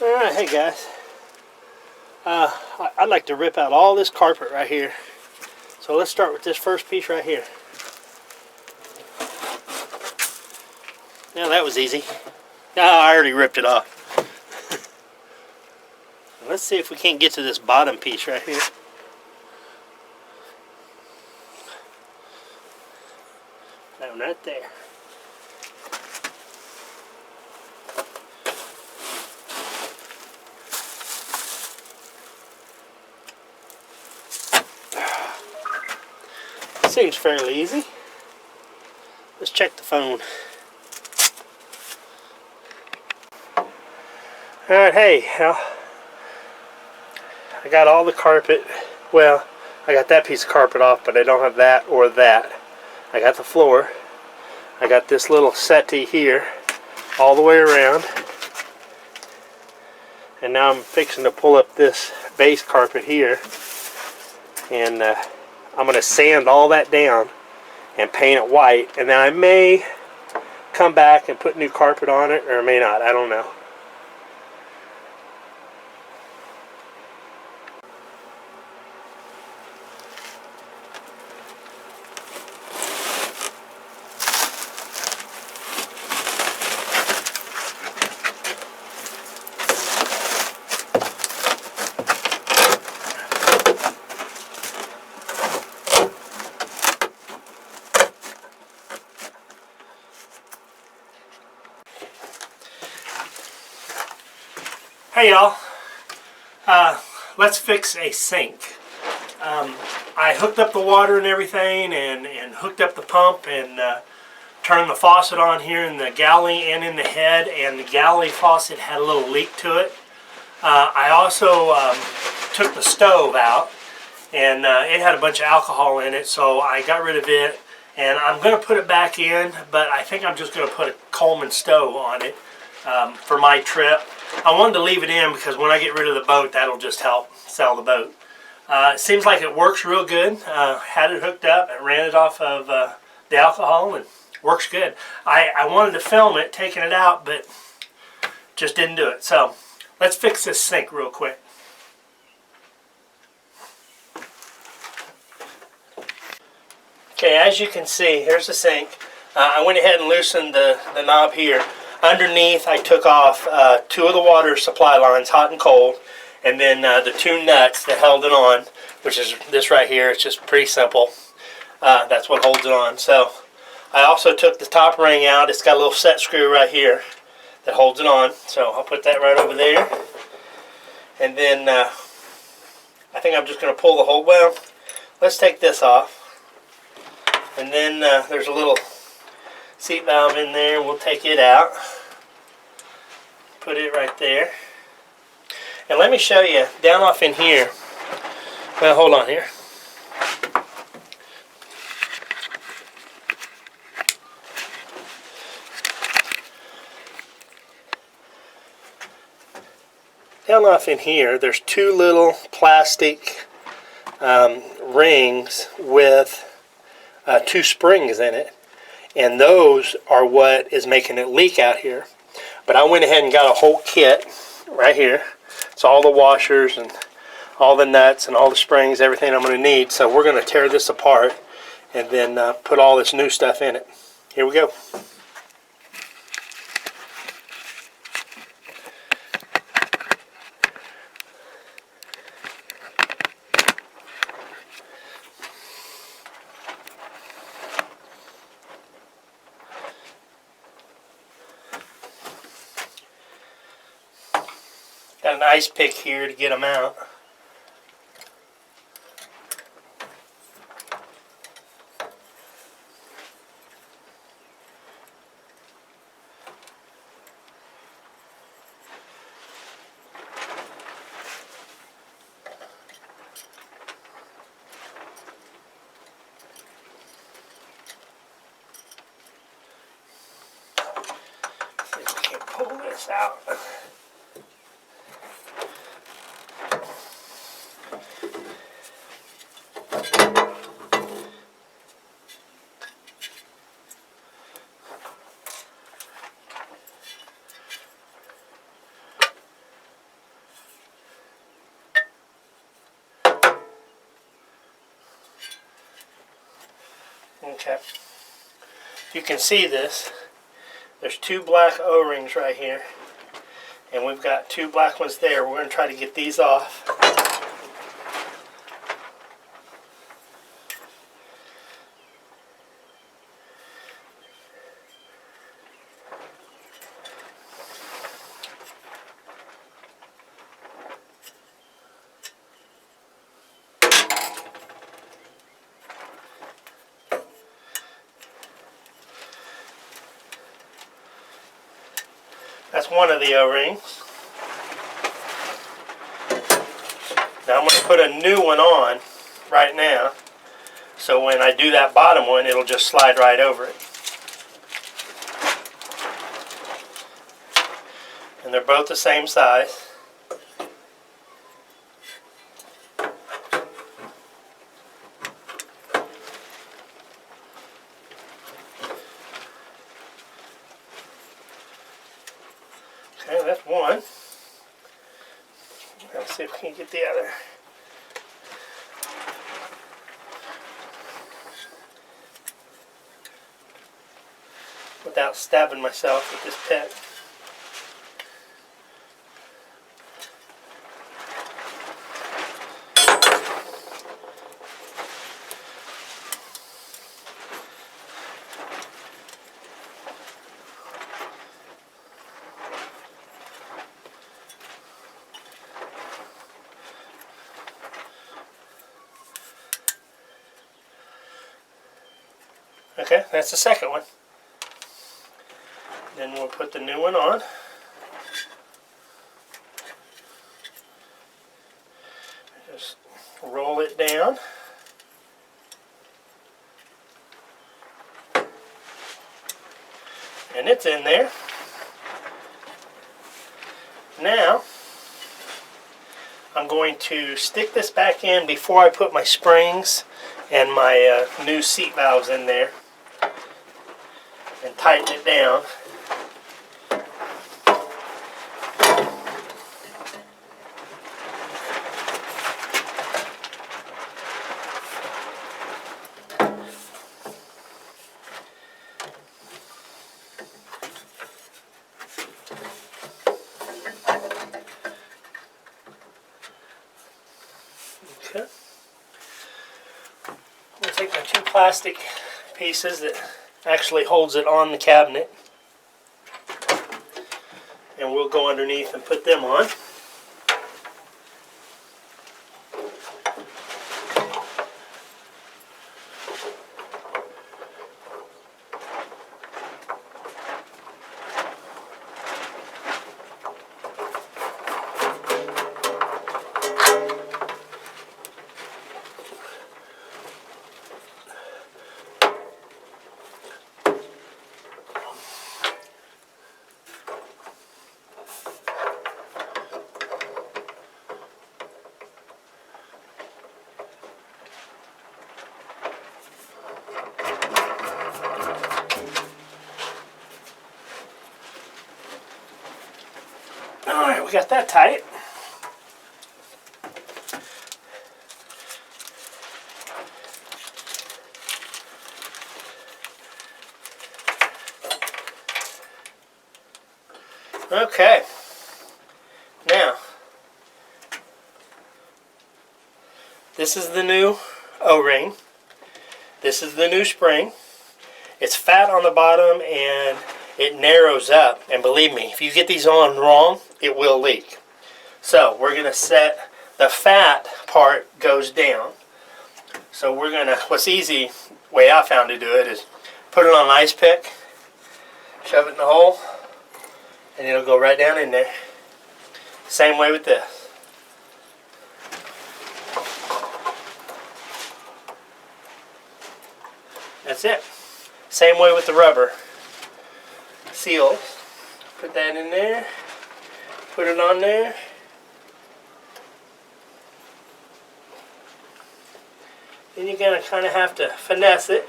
Alright, hey guys. I'd like to rip out all this carpet right here. So let's start with this first piece right here. Now that was easy. I already ripped it off. Let's see if we can't get to this bottom piece right here. That one right there. Seems fairly easy. Let's check the phone. Alright, hey, well, I got all the carpet. Well, I got that piece of carpet off, but I don't have that or that. I got the floor. I got this little settee here all the way around. And now I'm fixing to pull up this base carpet here. And I'm going to sand all that down and paint it white, and then I may come back and put new carpet on it, or may not, I don't know. Hey y'all, let's fix a sink. I hooked up the water and everything, and hooked up the pump, and turned the faucet on here in the galley and in the head, and the galley faucet had a little leak to it. I also took the stove out, and it had a bunch of alcohol in it, so I got rid of it, and I'm going to put it back in, but I think I'm just going to put a Coleman stove on it for my trip. I wanted to leave it in because when I get rid of the boat, that'll just help sell the boat. It seems like it works real good. Had it hooked up and ran it off of the alcohol, and works good. I wanted to film it, taking it out, but just didn't do it. So let's fix this sink real quick. Okay, as you can see, here's the sink. I went ahead and loosened the knob here. Underneath, I took off 2 of the water supply lines, hot and cold, and then the 2 nuts that held it on, which is this right here. It's just pretty simple. That's what holds it on. So I also took the top ring out. It's got a little set screw right here that holds it on. So I'll put that right over there. And then I think I'm just going to pull the whole, well, let's take this off. And then there's a little seat valve in there. We'll take it out. Put it right there. And let me show you down off in here. Well, hold on here. Down off in here, there's 2 little plastic rings with 2 springs in it. And those are what is making it leak out here. But I went ahead and got a whole kit right here. It's all the washers and all the nuts and all the springs, everything I'm going to need. So we're going to tear this apart and then put all this new stuff in it. Here we go. Got an ice pick here to get them out. See if we can pull this out. Okay. You can see this. There's two black O-rings right here. And we've got two black ones there. We're going to try to get these off. That's one of the O-rings. Now I'm going to put a new one on right now. So when I do that bottom one, it'll just slide right over it. And they're both the same size. Okay, that's one. Let's see if we can get the other. Without stabbing myself with this pet. Okay, that's the second one. Then we'll put the new one on. Just roll it down. And it's in there. Now, I'm going to stick this back in before I put my springs and my new seat valves in there. And tighten it down. Okay. I'm going to take my two plastic pieces that actually holds it on the cabinet, and we'll go underneath and put them on. Alright, we got that tight. Okay. Now, this is the new O-ring. This is the new spring. It's fat on the bottom and it narrows up. And believe me, if you get these on wrong, it will leak. So we're going to set the fat part goes down. So we're going to, what's easy way I found to do it is put it on an ice pick, shove it in the hole, and it'll go right down in there. Same way with this. That's it. Same way with the rubber seals. Put that in there. Put it on there. Then you're going to kind of have to finesse it.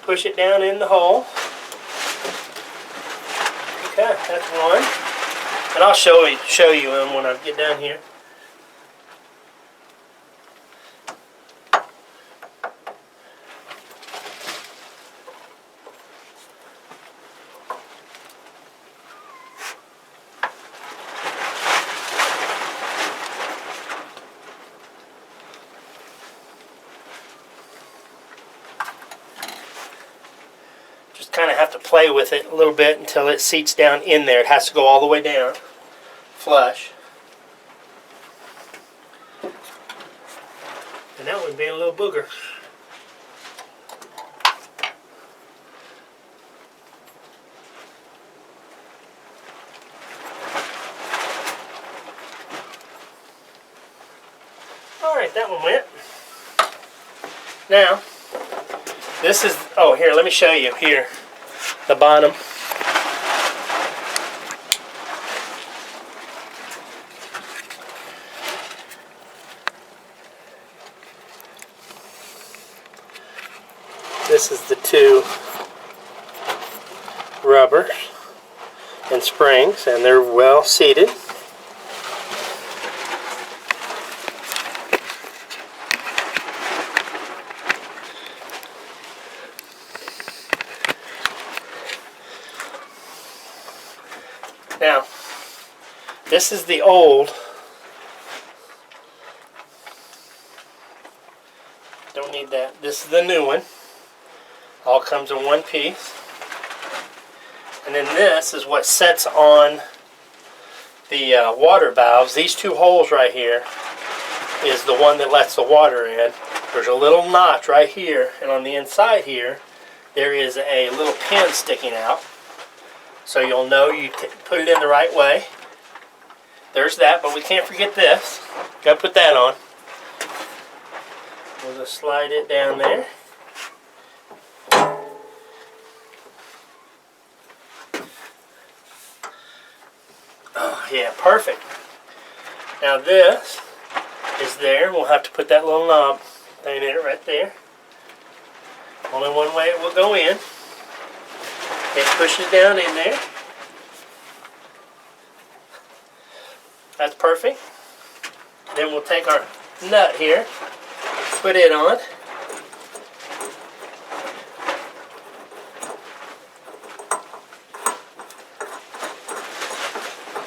Push it down in the hole. Okay, that's one. And I'll show you them when I get down here. play with it a little bit until it seats down in there. It has to go all the way down, flush. And that one being a little booger. Alright, that one went. Now, this is, oh here, let me show you here, the bottom. This is the two rubbers and springs, and they're well seated. Now, this is the old. Don't need that. This is the new one. All comes in one piece. And then this is what sets on the water valves. These two holes right here is the one that lets the water in. There's a little notch right here, and on the inside here there is a little pin sticking out. So you'll know you put it in the right way. There's that, but we can't forget this. Got to put that on. We'll just slide it down there. Oh yeah, perfect. Now this is there. We'll have to put that little knob thing in it right there. Only one way it will go in. It pushes down in there. That's perfect. Then we'll take our nut here, put it on.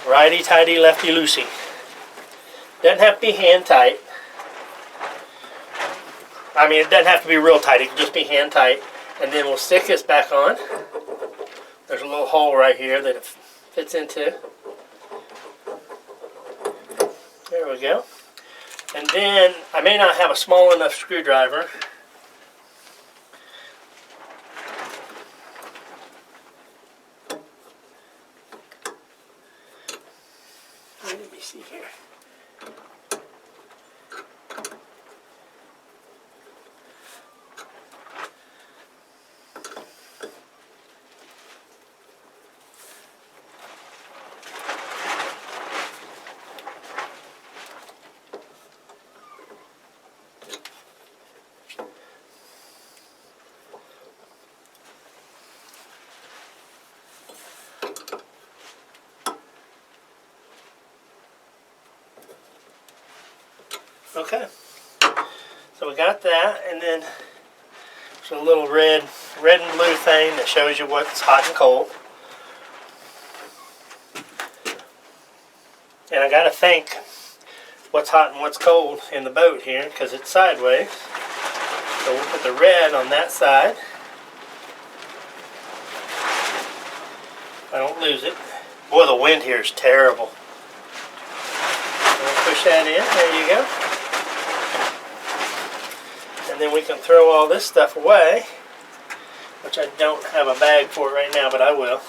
Righty-tighty, lefty-loosey. Doesn't have to be hand tight. I mean, it doesn't have to be real tight. It can just be hand tight. And then we'll stick this back on. There's a little hole right here that it fits into. There we go. And then I may not have a small enough screwdriver. Let me see here. Okay, so we got that, and then there's a little red and blue thing that shows you what's hot and cold. And I got to think what's hot and what's cold in the boat here because it's sideways. So we'll put the red on that side. I don't lose it. Boy, the wind here is terrible. We'll push that in. There you go. And then we can throw all this stuff away, which I don't have a bag for right now, but I will.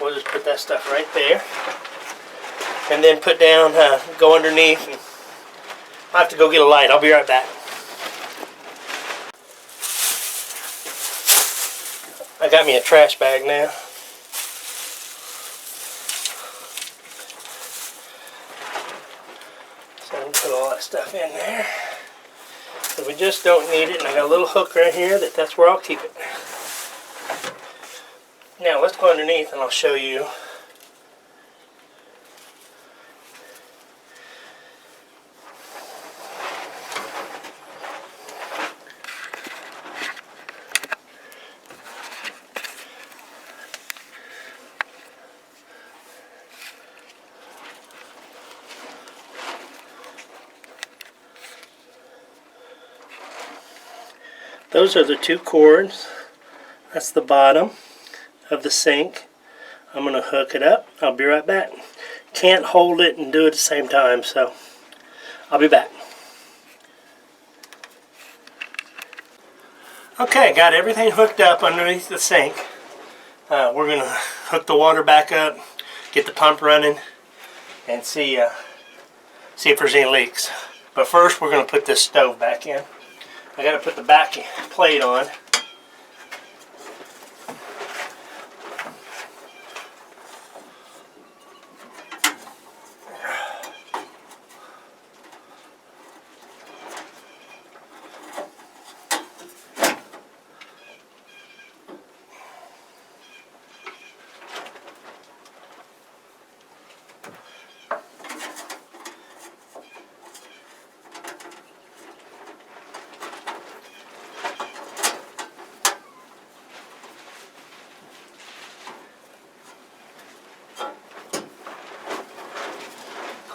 We'll just put that stuff right there. And then put down, go underneath. And I'll have to go get a light. I'll be right back. I got me a trash bag now. So I can put all that stuff in there. So we just don't need it, and I got a little hook right here that's where I'll keep it. Now let's go underneath and I'll show you. Those are the two cords. That's the bottom. of the sink. I'm going to hook it up. I'll be right back. Can't hold it and do it at the same time, so I'll be back. Okay, got everything hooked up underneath the sink. We're going to hook the water back up, get the pump running, and see if there's any leaks. But first we're going to put this stove back in. I got to put the back plate on.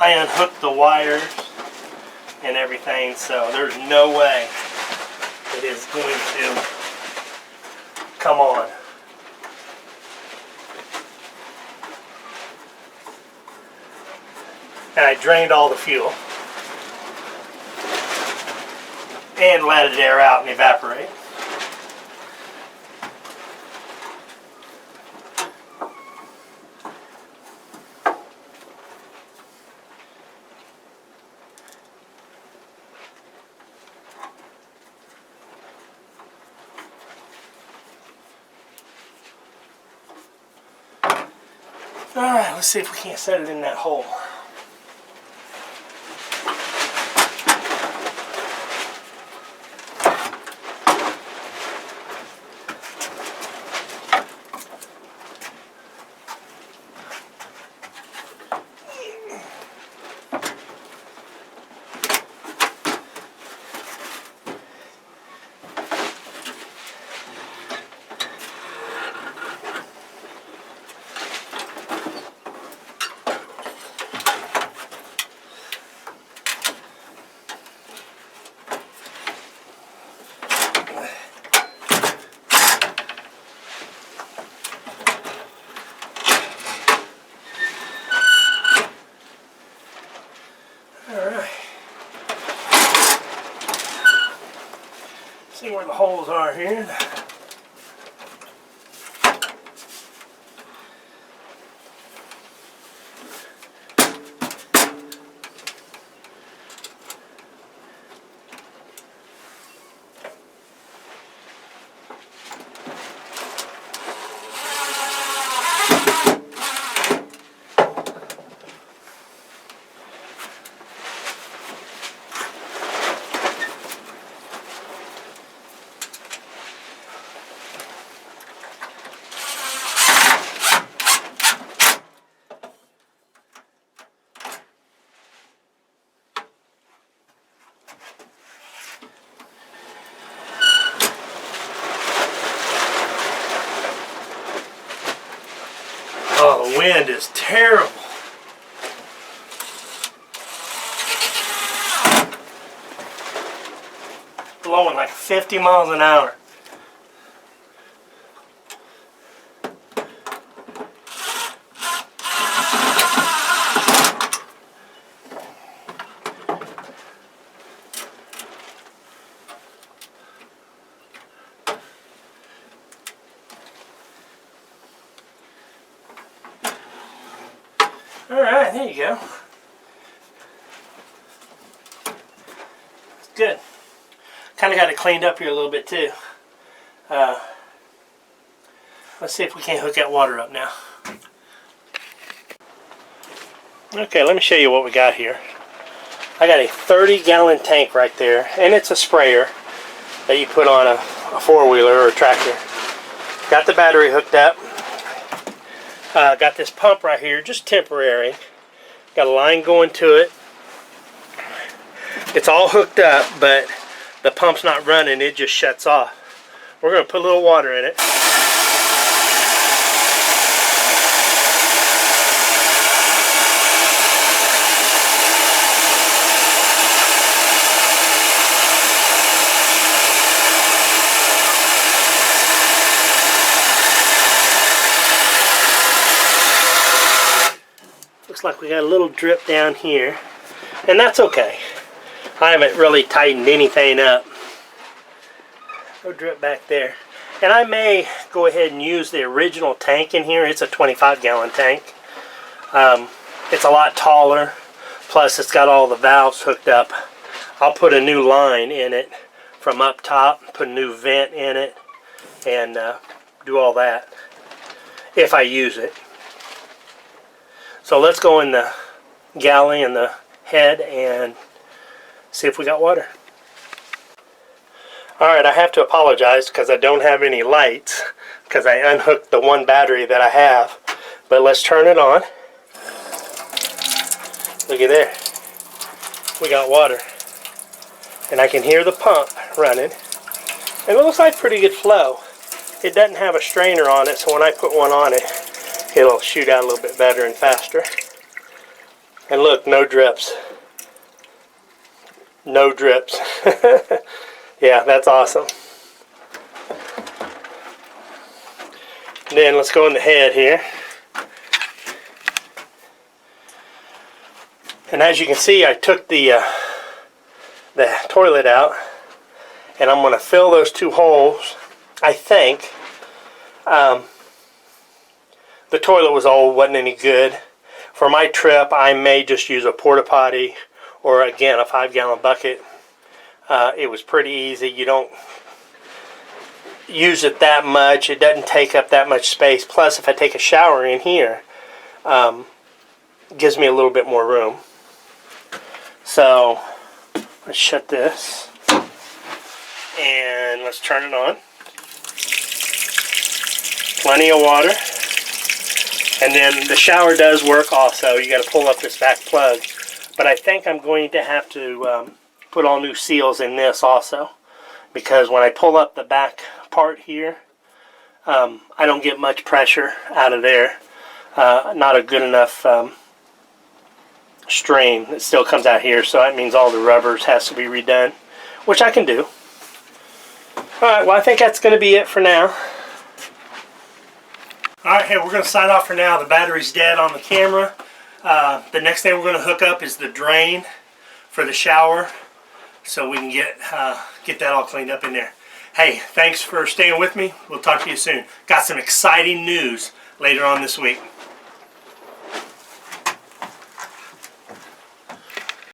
I unhooked the wires and everything, so there's no way it is going to come on. And I drained all the fuel and let it air out and evaporate. Alright, let's see if we can't set it in that hole. See where the holes are here. Oh, the wind is terrible. Blowing like 50 miles an hour. Alright, there you go. Good. Kind of got it cleaned up here a little bit too. Let's see if we can't hook that water up now. Okay, let me show you what we got here. I got a 30-gallon tank right there, and it's a sprayer that you put on a four-wheeler or a tractor. Got the battery hooked up. Got this pump right here, just temporary. Got a line going to it. It's all hooked up, but the pump's not running, it just shuts off. We're going to put a little water in it. Looks like we got a little drip down here, and that's okay. I haven't really tightened anything up. No drip back there. And I may go ahead and use the original tank in here. It's a 25-gallon tank. It's a lot taller, plus it's got all the valves hooked up. I'll put a new line in it from up top, put a new vent in it, and do all that if I use it. So let's go in the galley and the head and see if we got water. Alright, I have to apologize because I don't have any lights because I unhooked the one battery that I have. But let's turn it on. Look at there. We got water. And I can hear the pump running. And it looks like pretty good flow. It doesn't have a strainer on it, so when I put one on it, it'll shoot out a little bit better and faster. And look, no drips. No drips. Yeah, that's awesome. Then let's go in the head here. And as you can see, I took the toilet out, and I'm going to fill those two holes. I think the toilet was old, wasn't any good. For my trip, I may just use a porta potty or again a 5-gallon bucket. It was pretty easy. You don't use it that much. It doesn't take up that much space. Plus, if I take a shower in here, it gives me a little bit more room. So let's shut this and let's turn it on. Plenty of water. And then the shower does work also. You got to pull up this back plug. But I think I'm going to have to put all new seals in this also, because when I pull up the back part here, I don't get much pressure out of there. Not a good enough stream. It still comes out here, so that means all the rubbers has to be redone, which I can do. Alright, well I think that's going to be it for now. Alright, hey, we're going to sign off for now. The battery's dead on the camera. The next thing we're going to hook up is the drain for the shower, so we can get that all cleaned up in there. Hey, thanks for staying with me. We'll talk to you soon. Got some exciting news later on this week.